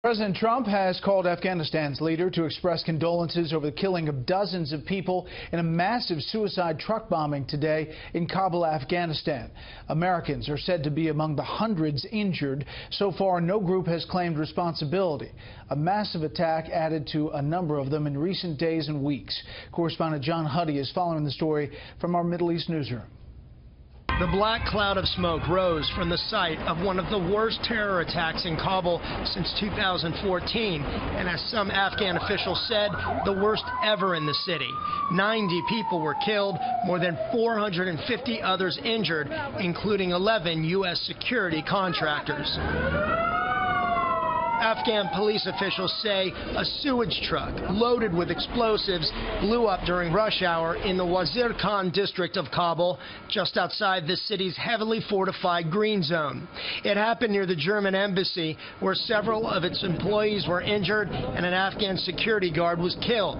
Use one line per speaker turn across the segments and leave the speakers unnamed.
President Trump has called Afghanistan's leader to express condolences over the killing of dozens of people in a massive suicide truck bombing today in Kabul, Afghanistan. Americans are said to be among the hundreds injured. So far, no group has claimed responsibility. A massive attack added to a number of them in recent days and weeks. Correspondent John Huddy is following the story from our Middle East newsroom.
The black cloud of smoke rose from the site of one of the worst terror attacks in Kabul since 2014, and as some Afghan officials said, the worst ever in the city. 90 people were killed, more than 450 others injured, including 11 U.S. security contractors. Afghan police officials say a sewage truck loaded with explosives blew up during rush hour in the Wazir Khan district of Kabul, just outside the city's heavily fortified green zone. It happened near the German embassy, where several of its employees were injured and an Afghan security guard was killed.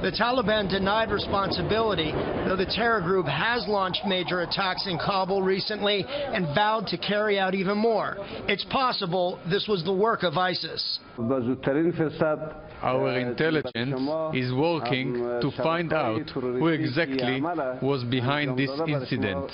The Taliban denied responsibility, though the terror group has launched major attacks in Kabul recently and vowed to carry out even more. It's possible this was the work of ISIS.
Our intelligence is working to find out who exactly was behind this incident.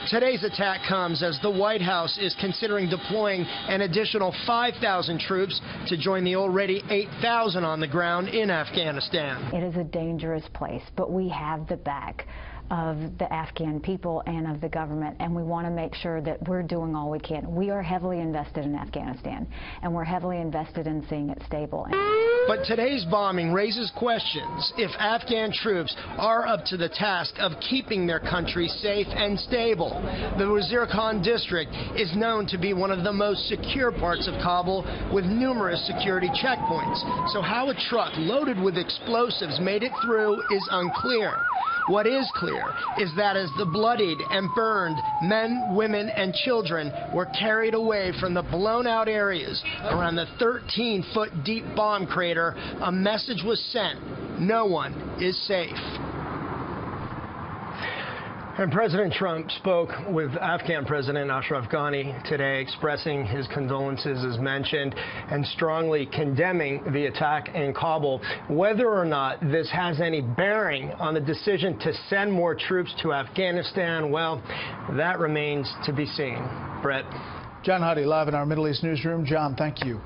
Today's attack comes as the White House is considering deploying an additional 5,000 troops to join the already 8,000 on the ground in Afghanistan.
It is a dangerous place, but we have the back of the Afghan people and of the government, and we want to make sure that we're doing all we can. We are heavily invested in Afghanistan, and we're heavily invested in seeing it stable.
But today's bombing raises questions if Afghan troops are up to the task of keeping their country safe and stable. The Wazir Khan district is known to be one of the most secure parts of Kabul, with numerous security checkpoints. So how a truck loaded with explosives made it through is unclear. What is clear is that as the bloodied and burned men, women, and children were carried away from the blown-out areas around the 13-foot deep bomb crater, a message was sent: no one is safe. And President Trump spoke with Afghan President Ashraf Ghani today, expressing his condolences, as mentioned, and strongly condemning the attack in Kabul. Whether or not this has any bearing on the decision to send more troops to Afghanistan, well, that remains to be seen. Brett.
John Huddy live in our Middle East newsroom. John, thank you.